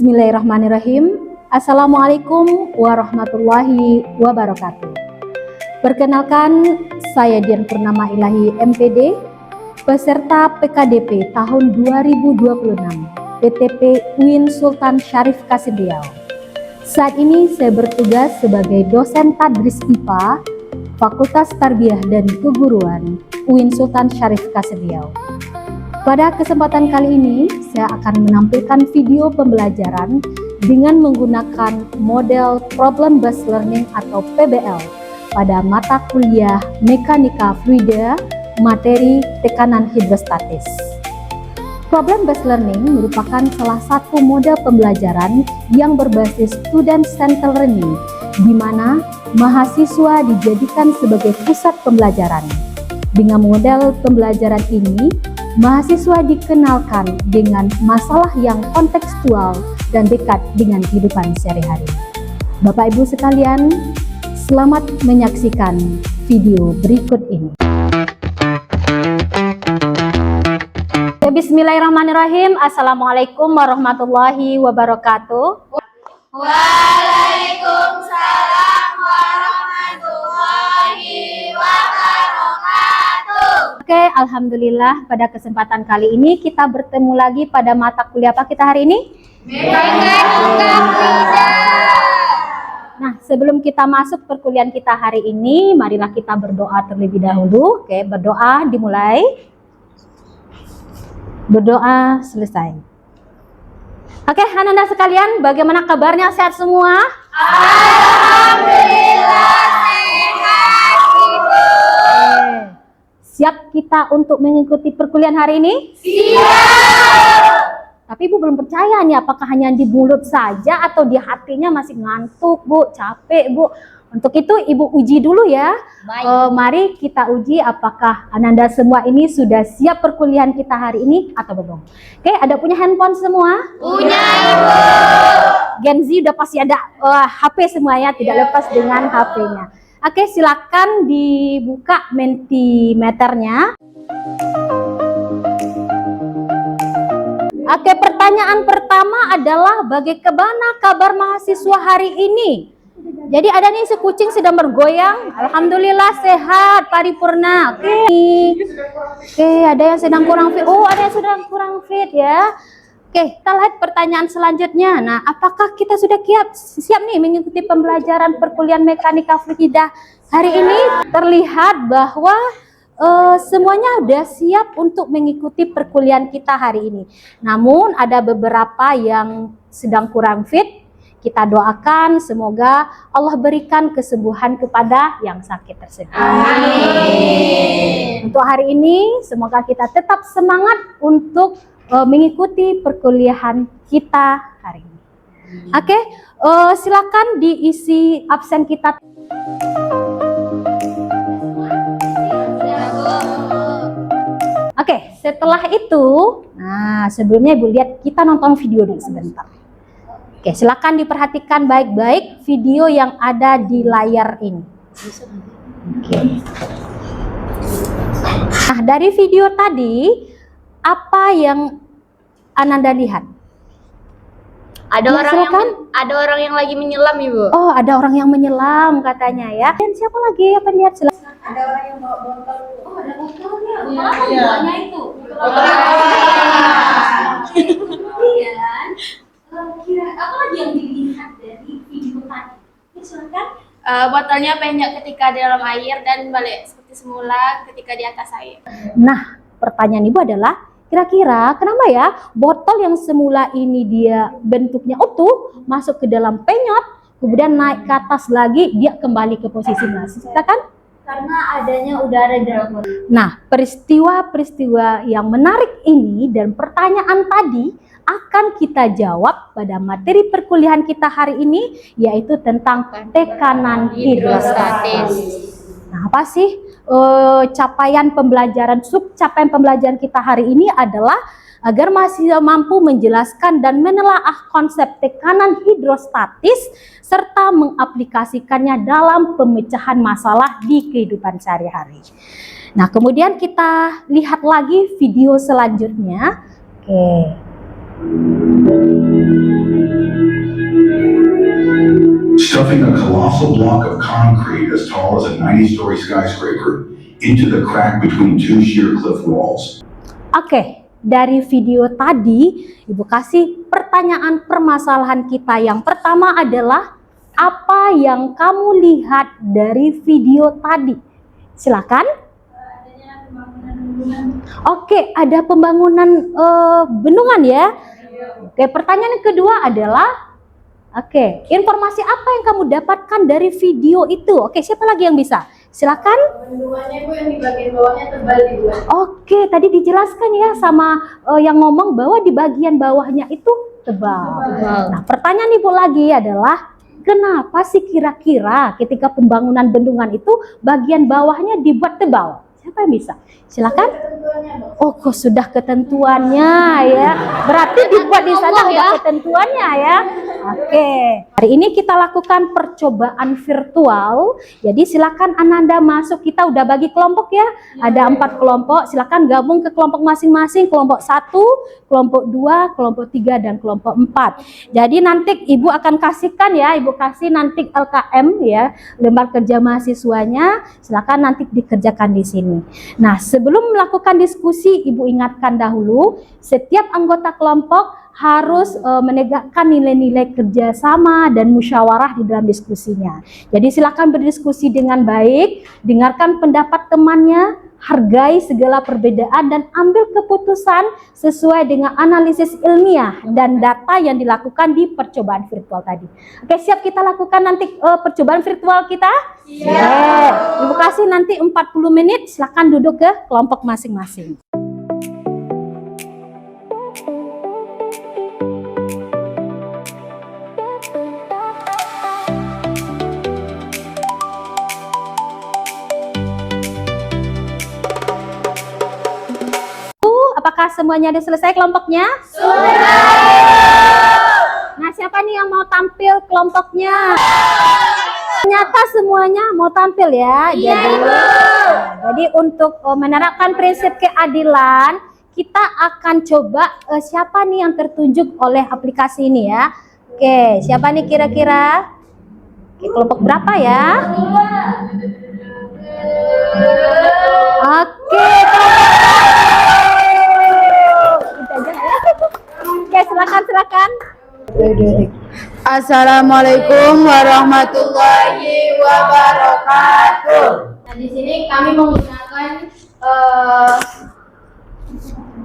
Bismillahirrahmanirrahim. Assalamualaikum warahmatullahi wabarakatuh. Perkenalkan, saya Dian Purnama Ilahi MPD, peserta PKDP tahun 2026 PTP UIN Sultan Syarif Qasim Riau. Saat ini saya bertugas sebagai dosen tadris IPA Fakultas Tarbiyah dan Keguruan UIN Sultan Syarif Qasim Riau. Pada kesempatan kali ini, saya akan menampilkan video pembelajaran dengan menggunakan model Problem Based Learning atau PBL pada mata kuliah Mekanika Fluida, materi tekanan hidrostatis. Problem Based Learning merupakan salah satu model pembelajaran yang berbasis student-centered learning, di mana mahasiswa dijadikan sebagai pusat pembelajaran. Dengan model pembelajaran ini, mahasiswa dikenalkan dengan masalah yang kontekstual dan dekat dengan kehidupan sehari-hari. Bapak Ibu sekalian, selamat menyaksikan video berikut ini. Bismillahirrahmanirrahim. Assalamualaikum warahmatullahi wabarakatuh. Waalaikumsalam warahmatullahi wabarakatuh. Oke, alhamdulillah pada kesempatan kali ini kita bertemu lagi pada mata kuliah apa kita hari ini? Mekanika Fluida. Nah, sebelum kita masuk perkuliahan kita hari ini, marilah kita berdoa terlebih dahulu. Oke, berdoa dimulai. Berdoa selesai. Oke, anak-anak sekalian, bagaimana kabarnya? Sehat semua? Alhamdulillah sehat, Ibu. Siap kita untuk mengikuti perkuliahan hari ini? Siap. Tapi Ibu belum percaya nih, apakah hanya di mulut saja atau di hatinya masih ngantuk, Bu, capek, Bu. Untuk itu Ibu uji dulu ya. Mari kita uji apakah Ananda semua ini sudah siap perkuliahan kita hari ini atau belum. Oke, ada punya handphone semua? Punya, Ibu. Gen Z udah pasti ada HP semuanya, tidak lepas dengan HP-nya. Oke, silakan dibuka Mentimeternya. Oke, pertanyaan pertama adalah bagaimana kabar mahasiswa hari ini? Jadi ada nih si kucing sedang bergoyang. Alhamdulillah sehat, paripurna. Oke, ada yang sedang kurang fit. Oh, ada yang sedang kurang fit ya. Oke, kita lihat pertanyaan selanjutnya. Nah, apakah kita sudah siap nih mengikuti pembelajaran perkuliahan Mekanika Fluida hari ini? Terlihat bahwa semuanya udah siap untuk mengikuti perkuliahan kita hari ini. Namun ada beberapa yang sedang kurang fit. Kita doakan semoga Allah berikan kesembuhan kepada yang sakit tersebut. Amin. Untuk hari ini semoga kita tetap semangat untuk mengikuti perkuliahan kita hari ini. Oke, silakan diisi absen kita. Oke, setelah itu, nah sebelumnya Ibu lihat kita nonton video dulu sebentar. Oke, silakan diperhatikan baik-baik video yang ada di layar ini. Oke. Nah, dari video tadi, apa yang Ananda lihat? Ada Ya, orang yang lagi menyelam, Ibu. Oh, ada orang yang menyelam katanya ya. Dan siapa lagi? Apa lihat? Silakan. Ada orang yang bawa botol. Oh, ada botolnya. Apa botolnya itu? Kira apa lagi yang dilihat dari video tadi? Ya, silakan. Botolnya banyak ketika di dalam air dan balik seperti semula ketika di atas air. Nah, pertanyaan Ibu adalah kira-kira kenapa ya botol yang semula ini dia bentuknya utuh masuk ke dalam penyot, kemudian naik ke atas lagi, dia kembali ke posisi semula, kan? Karena adanya udara di dalam botol. Nah, peristiwa-peristiwa yang menarik ini dan pertanyaan tadi akan kita jawab pada materi perkuliahan kita hari ini, yaitu tentang tekanan hidrostatis. Nah, apa sih capaian pembelajaran, subcapaian pembelajaran kita hari ini adalah agar mahasiswa mampu menjelaskan dan menelaah konsep tekanan hidrostatis serta mengaplikasikannya dalam pemecahan masalah di kehidupan sehari-hari. Nah, kemudian kita lihat lagi video selanjutnya. Oke. Stuffing a colossal block of concrete as tall as a 90-story skyscraper into the crack between two sheer cliff walls. Oke, dari video tadi Ibu kasih pertanyaan permasalahan kita. Yang pertama adalah apa yang kamu lihat dari video tadi? Silakan. Oke, ada pembangunan bendungan ya. Oke, pertanyaan yang kedua adalah oke, informasi apa yang kamu dapatkan dari video itu? Oke, siapa lagi yang bisa? Silakan. Bendungannya Bu yang di bagian bawahnya tebal di dua. Oke, tadi dijelaskan ya sama yang ngomong bahwa di bagian bawahnya itu tebal. Nah, pertanyaan Ibu lagi adalah kenapa sih kira-kira ketika pembangunan bendungan itu bagian bawahnya dibuat tebal? Siapa yang bisa? Silakan. Oh, kok sudah ketentuannya ya. Berarti dibuat di sana ada ketentuannya ya. Oke. Hari ini kita lakukan percobaan virtual. Jadi silakan Ananda masuk. Kita udah bagi kelompok ya. Ada 4 kelompok. Silakan gabung ke kelompok masing-masing. Kelompok 1, kelompok 2, kelompok 3 dan kelompok 4. Jadi nanti Ibu akan kasihkan ya. Ibu kasih nanti LKM ya, lembar kerja mahasiswanya. Silakan nanti dikerjakan di sini. Nah, sebelum melakukan diskusi, Ibu ingatkan dahulu, setiap anggota kelompok harus menegakkan nilai-nilai kerjasama dan musyawarah di dalam diskusinya. Jadi silakan berdiskusi dengan baik, dengarkan pendapat temannya, hargai segala perbedaan dan ambil keputusan sesuai dengan analisis ilmiah dan data yang dilakukan di percobaan virtual tadi. Oke, siap kita lakukan nanti percobaan virtual kita? Siap. Ibu kasih nanti 40 menit, silakan duduk ke kelompok masing-masing. Apakah semuanya sudah selesai kelompoknya? Sudah. Nah, siapa nih yang mau tampil kelompoknya? Ternyata semuanya mau tampil ya. Iya, Jadi untuk menerapkan prinsip keadilan, kita akan coba siapa nih yang tertunjuk oleh aplikasi ini ya. Oke, siapa nih kira-kira? Kelompok berapa ya? Oke, oke, silakan. Assalamualaikum warahmatullahi wabarakatuh. Nah, di sini kami menggunakan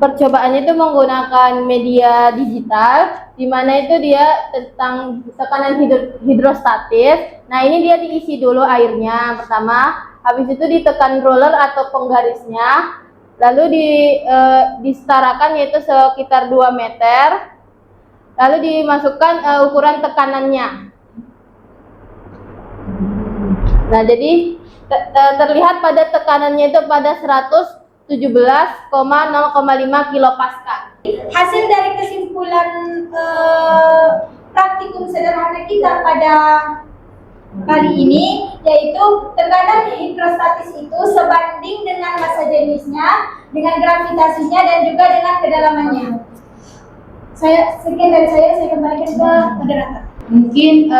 percobaannya itu menggunakan media digital, di mana itu dia tentang tekanan hidrostatis. Nah, ini dia diisi dulu airnya pertama, habis itu ditekan roller atau penggarisnya, lalu disetarakan yaitu sekitar 2 meter, lalu dimasukkan ukuran tekanannya. Nah, jadi terlihat pada tekanannya itu pada 117,0,5 kilopascal. Hasil dari kesimpulan praktikum sederhana kita pada kali ini yaitu tekanan hidrostatis itu sebanding dengan massa jenisnya, dengan gravitasinya dan juga dengan kedalamannya. Sekian dari saya kembalikan ke moderator. Mungkin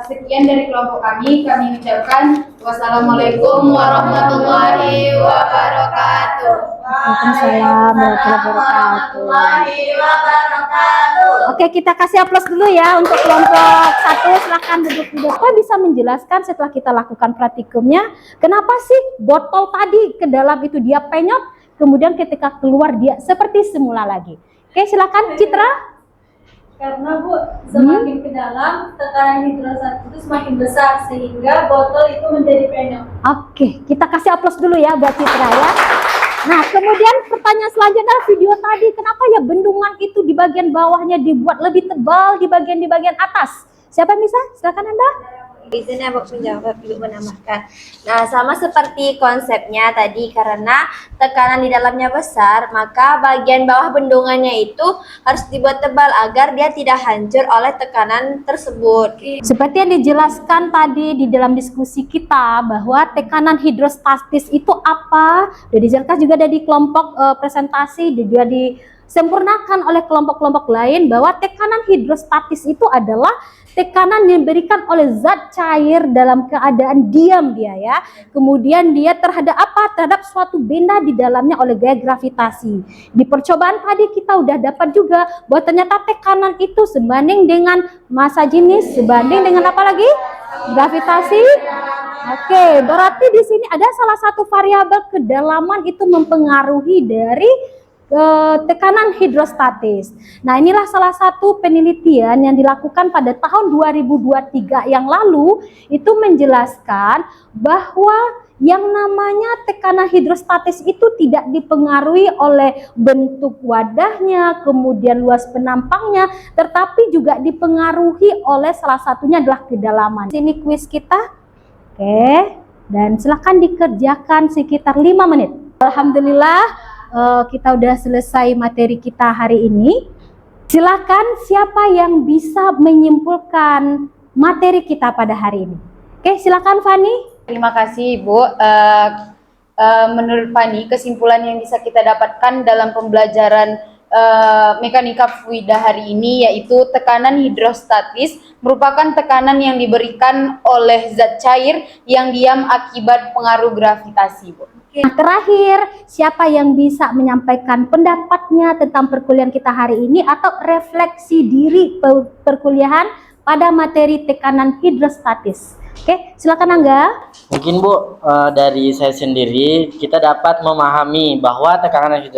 sekian dari kelompok kami ucapkan wassalamualaikum warahmatullahi wabarakatuh. Waalaikumsalam warahmatullahi wabarakatuh. Oke, kita kasih aplaus dulu ya untuk kelompok 1. Silahkan duduk-duduk. Apa bisa menjelaskan setelah kita lakukan praktikumnya, kenapa sih botol tadi ke dalam itu dia penyot, kemudian ketika keluar dia seperti semula lagi? Oke, silakan Citra. Karena Bu, semakin ke dalam tekanan hidrostatis itu semakin besar sehingga botol itu menjadi penyok. Oke, kita kasih aplaus dulu ya buat Citra ya. Nah, kemudian pertanyaan selanjutnya adalah video tadi, kenapa ya bendungan itu di bagian bawahnya dibuat lebih tebal di bagian atas? Siapa yang bisa? Silakan Anda. Izin ya, menjawab, Ibu menambahkan. Nah, sama seperti konsepnya tadi, karena tekanan di dalamnya besar, maka bagian bawah bendungannya itu harus dibuat tebal agar dia tidak hancur oleh tekanan tersebut. Seperti yang dijelaskan tadi di dalam diskusi kita, bahwa tekanan hidrostatis itu apa? Sudah dijelaskan juga ada di kelompok presentasi, juga disempurnakan oleh kelompok-kelompok lain bahwa tekanan hidrostatis itu adalah tekanan yang diberikan oleh zat cair dalam keadaan diam dia ya. Kemudian dia terhadap apa? Terhadap suatu benda di dalamnya oleh gaya gravitasi. Di percobaan tadi kita udah dapat juga bahwa ternyata tekanan itu sebanding dengan massa jenis, sebanding dengan apa lagi? Gravitasi. Oke, berarti di sini ada salah satu variabel kedalaman itu mempengaruhi dari tekanan hidrostatis. Nah, inilah salah satu penelitian yang dilakukan pada tahun 2023 yang lalu itu menjelaskan bahwa yang namanya tekanan hidrostatis itu tidak dipengaruhi oleh bentuk wadahnya, kemudian luas penampangnya, tetapi juga dipengaruhi oleh salah satunya adalah kedalaman. Sini kuis kita. Oke, dan silakan dikerjakan sekitar 5 menit. Alhamdulillah kita udah selesai materi kita hari ini. Silakan siapa yang bisa menyimpulkan materi kita pada hari ini. Oke, silakan Fani. Terima kasih Ibu. Menurut Fani, kesimpulan yang bisa kita dapatkan dalam pembelajaran mekanika fluida hari ini yaitu tekanan hidrostatis merupakan tekanan yang diberikan oleh zat cair yang diam akibat pengaruh gravitasi, Bu. Nah, terakhir, siapa yang bisa menyampaikan pendapatnya tentang perkuliahan kita hari ini atau refleksi diri perkuliahan pada materi tekanan hidrostatis? Oke, silakan Angga. Mungkin Bu, dari saya sendiri kita dapat memahami bahwa tekanan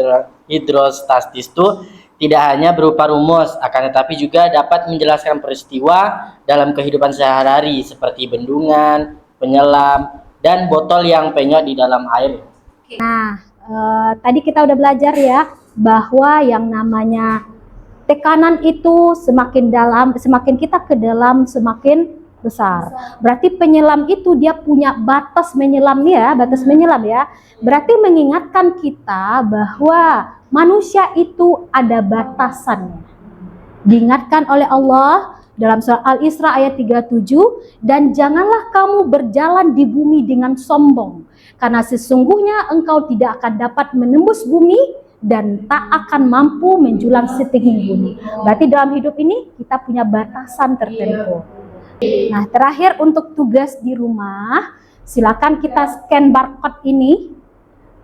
hidrostatis itu tidak hanya berupa rumus, akan tetapi juga dapat menjelaskan peristiwa dalam kehidupan sehari-hari seperti bendungan, penyelam, dan botol yang penyok di dalam air. Nah, tadi kita udah belajar ya bahwa yang namanya tekanan itu semakin dalam, semakin kita ke dalam semakin besar. Berarti penyelam itu dia punya batas menyelam ya, Berarti mengingatkan kita bahwa manusia itu ada batasannya. Diingatkan oleh Allah dalam surah Al-Isra ayat 37, dan janganlah kamu berjalan di bumi dengan sombong, karena sesungguhnya engkau tidak akan dapat menembus bumi dan tak akan mampu menjulang setinggi bumi. Berarti dalam hidup ini kita punya batasan tertentu. Nah, terakhir untuk tugas di rumah, silakan kita scan barcode ini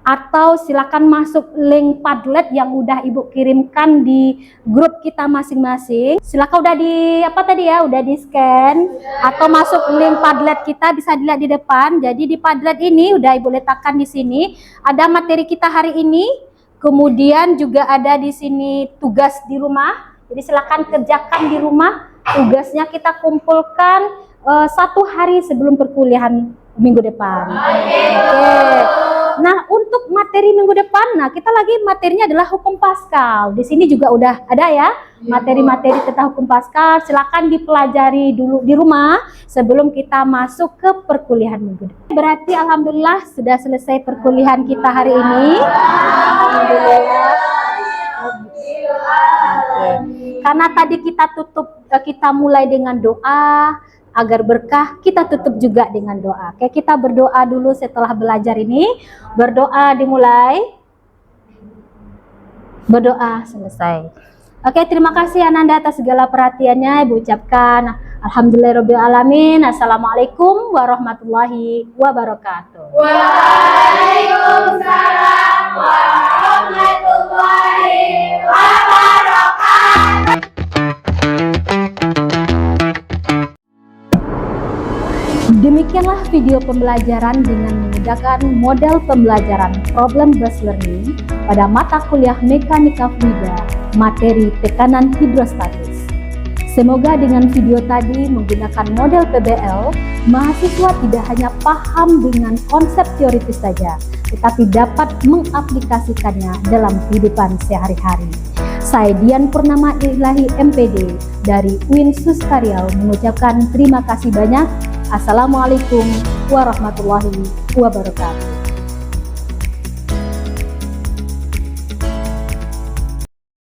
atau silakan masuk link Padlet yang udah Ibu kirimkan di grup kita masing-masing. Silakan udah di udah di scan atau masuk link Padlet kita, bisa dilihat di depan. Jadi di Padlet ini udah Ibu letakkan di sini ada materi kita hari ini. Kemudian juga ada di sini tugas di rumah. Jadi silakan kerjakan di rumah. Tugasnya kita kumpulkan 1 hari sebelum perkuliahan minggu depan. Oke. Nah, untuk materi minggu depan, kita lagi materinya adalah hukum Pascal. Di sini juga udah ada ya materi-materi tentang hukum Pascal. Silakan dipelajari dulu di rumah sebelum kita masuk ke perkuliahan minggu depan. Berarti alhamdulillah sudah selesai perkuliahan kita hari ini. Alhamdulillah. Karena tadi kita mulai dengan doa agar berkah, kita tutup juga dengan doa. Oke, kita berdoa dulu setelah belajar ini. Berdoa dimulai. Berdoa selesai. Oke, terima kasih Ananda atas segala perhatiannya. Ibu ucapkan alhamdulillahirobbilalamin. Assalamualaikum warahmatullahi wabarakatuh. Waalaikumsalam warahmatullahi wabarakatuh. Demikianlah video pembelajaran dengan menggunakan model pembelajaran problem based learning pada mata kuliah mekanika fluida materi tekanan hidrostatis. Semoga dengan video tadi menggunakan model PBL, mahasiswa tidak hanya paham dengan konsep teoritis saja, tetapi dapat mengaplikasikannya dalam kehidupan sehari-hari. Saya Dian Purnama Ilahi MPD dari UIN Suskaryau mengucapkan terima kasih banyak. Assalamualaikum warahmatullahi wabarakatuh.